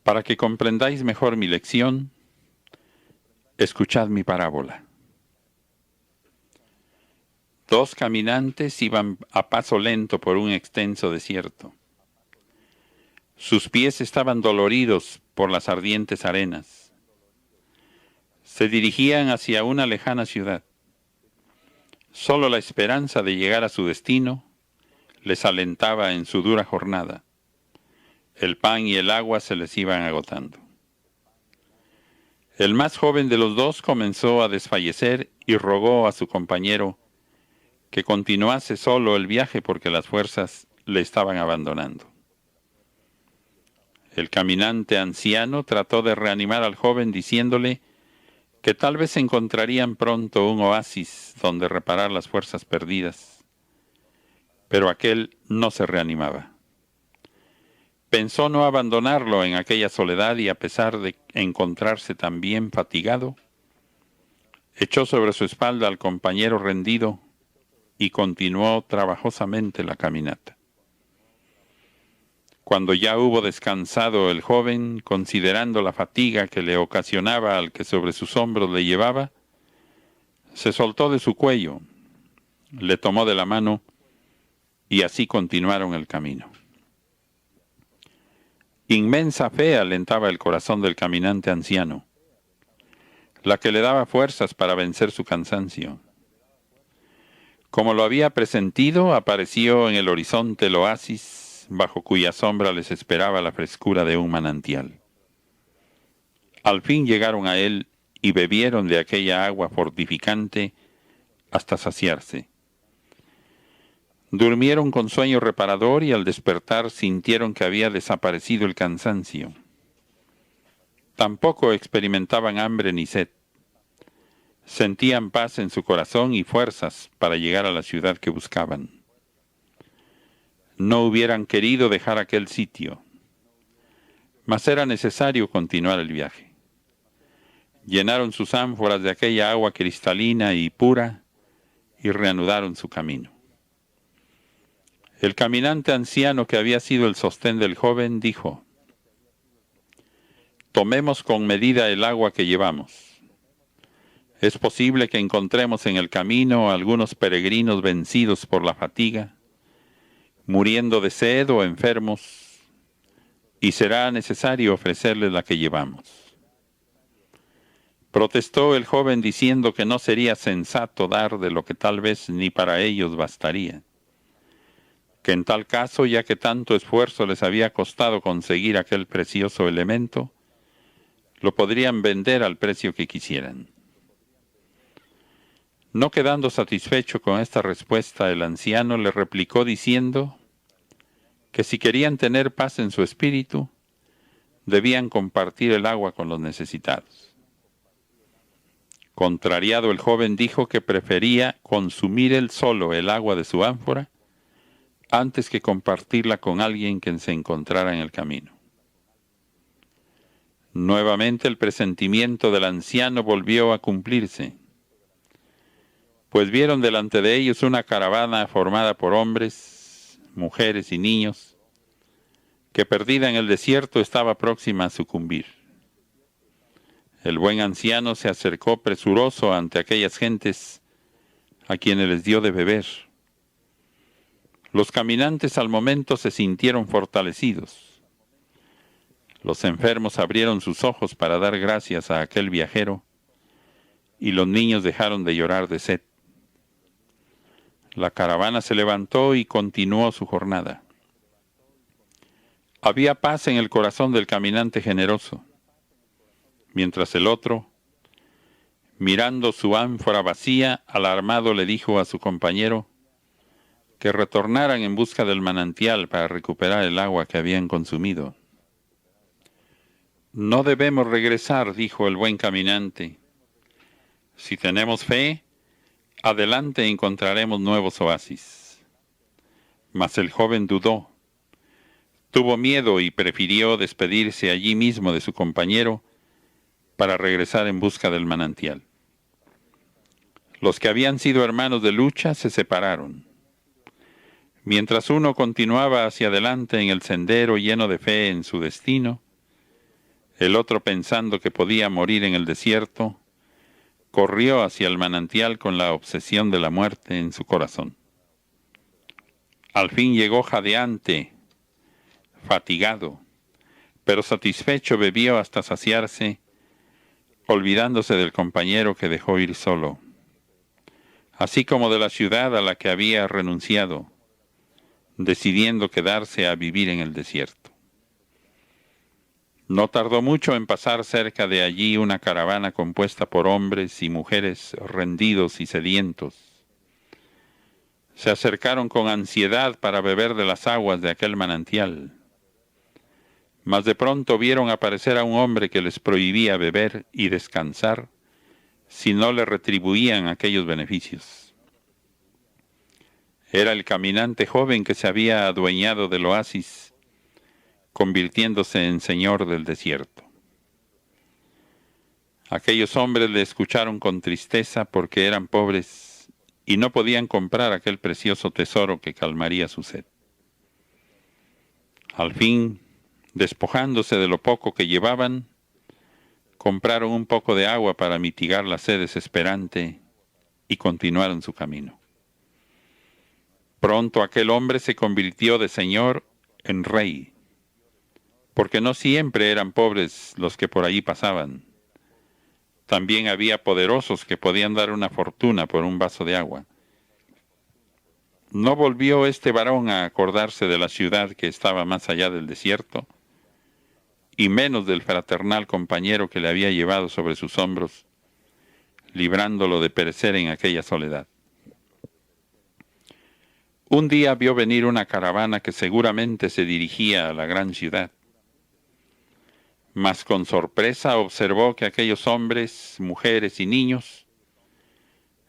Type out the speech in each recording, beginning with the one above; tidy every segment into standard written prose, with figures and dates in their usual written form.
Para que comprendáis mejor mi lección, escuchad mi parábola. Dos caminantes iban a paso lento por un extenso desierto. Sus pies estaban doloridos por las ardientes arenas. Se dirigían hacia una lejana ciudad. Solo la esperanza de llegar a su destino les alentaba en su dura jornada. El pan y el agua se les iban agotando. El más joven de los dos comenzó a desfallecer y rogó a su compañero que continuase solo el viaje porque las fuerzas le estaban abandonando. El caminante anciano trató de reanimar al joven diciéndole que tal vez encontrarían pronto un oasis donde reparar las fuerzas perdidas, pero aquel no se reanimaba. Pensó no abandonarlo en aquella soledad y a pesar de encontrarse también fatigado, echó sobre su espalda al compañero rendido y continuó trabajosamente la caminata. Cuando ya hubo descansado el joven, considerando la fatiga que le ocasionaba al que sobre sus hombros le llevaba, se soltó de su cuello, le tomó de la mano y así continuaron el camino. Inmensa fe alentaba el corazón del caminante anciano, la que le daba fuerzas para vencer su cansancio. Como lo había presentido, apareció en el horizonte el oasis, bajo cuya sombra les esperaba la frescura de un manantial. Al fin llegaron a él y bebieron de aquella agua fortificante hasta saciarse. Durmieron con sueño reparador y al despertar sintieron que había desaparecido el cansancio. Tampoco experimentaban hambre ni sed. Sentían paz en su corazón y fuerzas para llegar a la ciudad que buscaban. No hubieran querido dejar aquel sitio, mas era necesario continuar el viaje. Llenaron sus ánforas de aquella agua cristalina y pura y reanudaron su camino. El caminante anciano que había sido el sostén del joven dijo: «Tomemos con medida el agua que llevamos. Es posible que encontremos en el camino algunos peregrinos vencidos por la fatiga, muriendo de sed o enfermos, y será necesario ofrecerles la que llevamos». Protestó el joven diciendo que no sería sensato dar de lo que tal vez ni para ellos bastaría, que en tal caso, ya que tanto esfuerzo les había costado conseguir aquel precioso elemento, lo podrían vender al precio que quisieran. No quedando satisfecho con esta respuesta, el anciano le replicó diciendo que si querían tener paz en su espíritu, debían compartir el agua con los necesitados. Contrariado, el joven dijo que prefería consumir él solo el agua de su ánfora antes que compartirla con alguien que se encontrara en el camino. Nuevamente el presentimiento del anciano volvió a cumplirse, pues vieron delante de ellos una caravana formada por hombres, mujeres y niños, que perdida en el desierto estaba próxima a sucumbir. El buen anciano se acercó presuroso ante aquellas gentes a quienes les dio de beber. Los caminantes al momento se sintieron fortalecidos. Los enfermos abrieron sus ojos para dar gracias a aquel viajero y los niños dejaron de llorar de sed. La caravana se levantó y continuó su jornada. Había paz en el corazón del caminante generoso, mientras el otro, mirando su ánfora vacía, alarmado le dijo a su compañero que retornaran en busca del manantial para recuperar el agua que habían consumido. «No debemos regresar», dijo el buen caminante. «Si tenemos fe, adelante encontraremos nuevos oasis». Mas el joven dudó, tuvo miedo y prefirió despedirse allí mismo de su compañero para regresar en busca del manantial. Los que habían sido hermanos de lucha se separaron. Mientras uno continuaba hacia adelante en el sendero lleno de fe en su destino, El otro, pensando que podía morir en el desierto, corrió hacia el manantial con la obsesión de la muerte en su corazón. Al fin llegó jadeante, fatigado, pero satisfecho bebió hasta saciarse, olvidándose del compañero que dejó ir solo, así como de la ciudad a la que había renunciado, decidiendo quedarse a vivir en el desierto. No tardó mucho en pasar cerca de allí una caravana compuesta por hombres y mujeres rendidos y sedientos. Se acercaron con ansiedad para beber de las aguas de aquel manantial. Mas de pronto vieron aparecer a un hombre que les prohibía beber y descansar si no le retribuían aquellos beneficios. Era el caminante joven que se había adueñado del oasis, convirtiéndose en señor del desierto. Aquellos hombres le escucharon con tristeza porque eran pobres y no podían comprar aquel precioso tesoro que calmaría su sed. Al fin, despojándose de lo poco que llevaban, compraron un poco de agua para mitigar la sed desesperante y continuaron su camino. Pronto aquel hombre se convirtió de señor en rey, porque no siempre eran pobres los que por allí pasaban. También había poderosos que podían dar una fortuna por un vaso de agua. No volvió este varón a acordarse de la ciudad que estaba más allá del desierto, y menos del fraternal compañero que le había llevado sobre sus hombros, librándolo de perecer en aquella soledad. Un día vio venir una caravana que seguramente se dirigía a la gran ciudad. Mas con sorpresa observó que aquellos hombres, mujeres y niños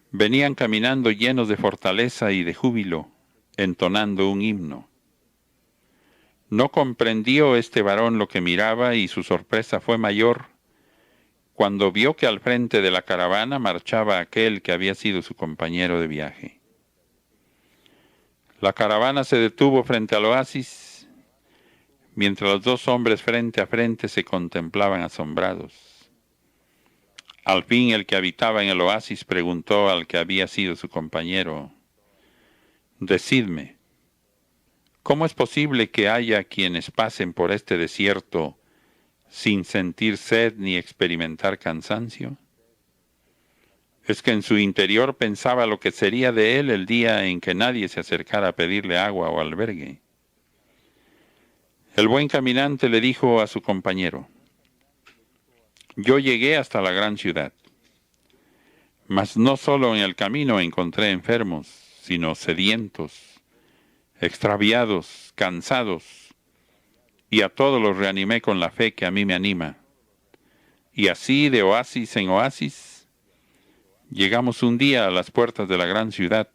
venían caminando llenos de fortaleza y de júbilo, entonando un himno. No comprendió este varón lo que miraba y su sorpresa fue mayor cuando vio que al frente de la caravana marchaba aquel que había sido su compañero de viaje. La caravana se detuvo frente al oasis, mientras los dos hombres frente a frente se contemplaban asombrados. Al fin el que habitaba en el oasis preguntó al que había sido su compañero: «Decidme, ¿cómo es posible que haya quienes pasen por este desierto sin sentir sed ni experimentar cansancio? ¿Es que en su interior pensaba lo que sería de él el día en que nadie se acercara a pedirle agua o albergue?» El buen caminante le dijo a su compañero: «Yo llegué hasta la gran ciudad, mas no solo en el camino encontré enfermos, sino sedientos, extraviados, cansados, y a todos los reanimé con la fe que a mí me anima. Y así, de oasis en oasis, llegamos un día a las puertas de la gran ciudad.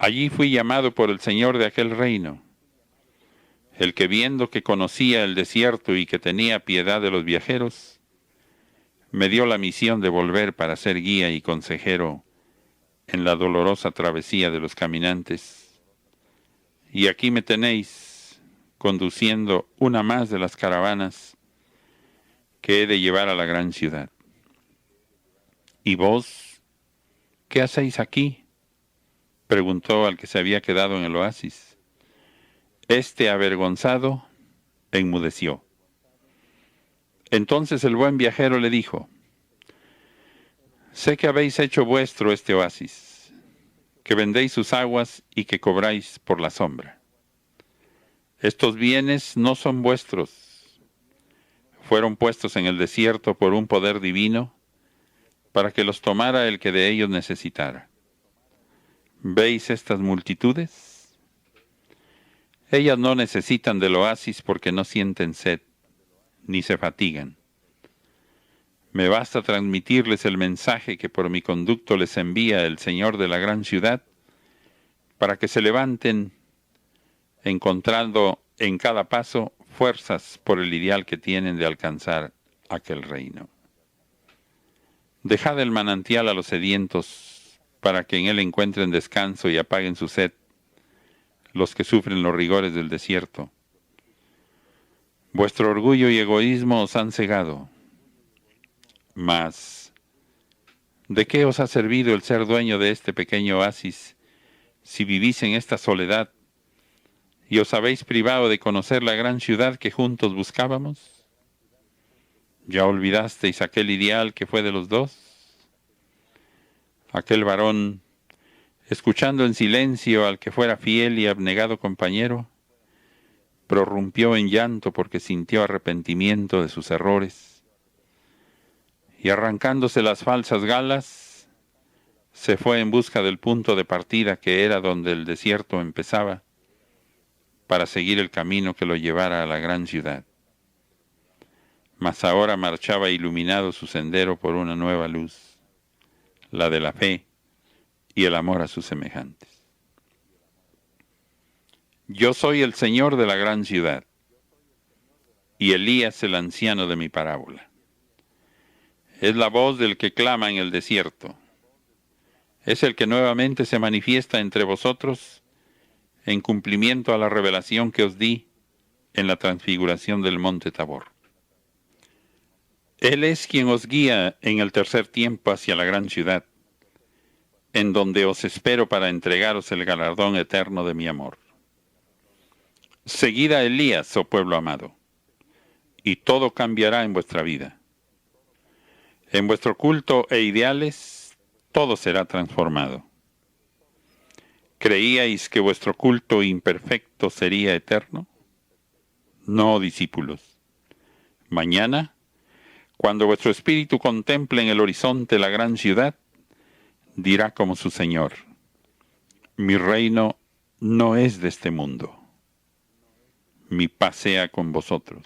Allí fui llamado por el Señor de aquel reino, el que, viendo que conocía el desierto y que tenía piedad de los viajeros, me dio la misión de volver para ser guía y consejero en la dolorosa travesía de los caminantes. Y aquí me tenéis, conduciendo una más de las caravanas que he de llevar a la gran ciudad. ¿Y vos, qué hacéis aquí?», preguntó al que se había quedado en el oasis. Este, avergonzado, enmudeció. Entonces el buen viajero le dijo: «Sé que habéis hecho vuestro este oasis, que vendéis sus aguas y que cobráis por la sombra. Estos bienes no son vuestros, fueron puestos en el desierto por un poder divino para que los tomara el que de ellos necesitara. ¿Veis estas multitudes? Ellas no necesitan del oasis porque no sienten sed, ni se fatigan. Me basta transmitirles el mensaje que por mi conducto les envía el Señor de la gran ciudad, para que se levanten, encontrando en cada paso fuerzas por el ideal que tienen de alcanzar aquel reino. Dejad el manantial a los sedientos, para que en él encuentren descanso y apaguen su sed los que sufren los rigores del desierto. Vuestro orgullo y egoísmo os han cegado. Mas, ¿de qué os ha servido el ser dueño de este pequeño oasis si vivís en esta soledad y os habéis privado de conocer la gran ciudad que juntos buscábamos? ¿Ya olvidasteis aquel ideal que fue de los dos? Aquel varón, escuchando en silencio al que fuera fiel y abnegado compañero, prorrumpió en llanto porque sintió arrepentimiento de sus errores, y arrancándose las falsas galas, se fue en busca del punto de partida que era donde el desierto empezaba, para seguir el camino que lo llevara a la gran ciudad. Mas ahora marchaba iluminado su sendero por una nueva luz, la de la fe y el amor a sus semejantes. Yo soy el Señor de la gran ciudad, y Elías el anciano de mi parábola. Es la voz del que clama en el desierto. Es el que nuevamente se manifiesta entre vosotros en cumplimiento a la revelación que os di en la transfiguración del monte Tabor. Él es quien os guía en el tercer tiempo hacia la gran ciudad, en donde os espero para entregaros el galardón eterno de mi amor. Seguid a Elías, oh pueblo amado, y todo cambiará en vuestra vida. En vuestro culto e ideales, todo será transformado. ¿Creíais que vuestro culto imperfecto sería eterno? No, discípulos. Mañana, cuando vuestro espíritu contemple en el horizonte la gran ciudad, dirá como su Señor: mi reino no es de este mundo. Mi paz sea con vosotros.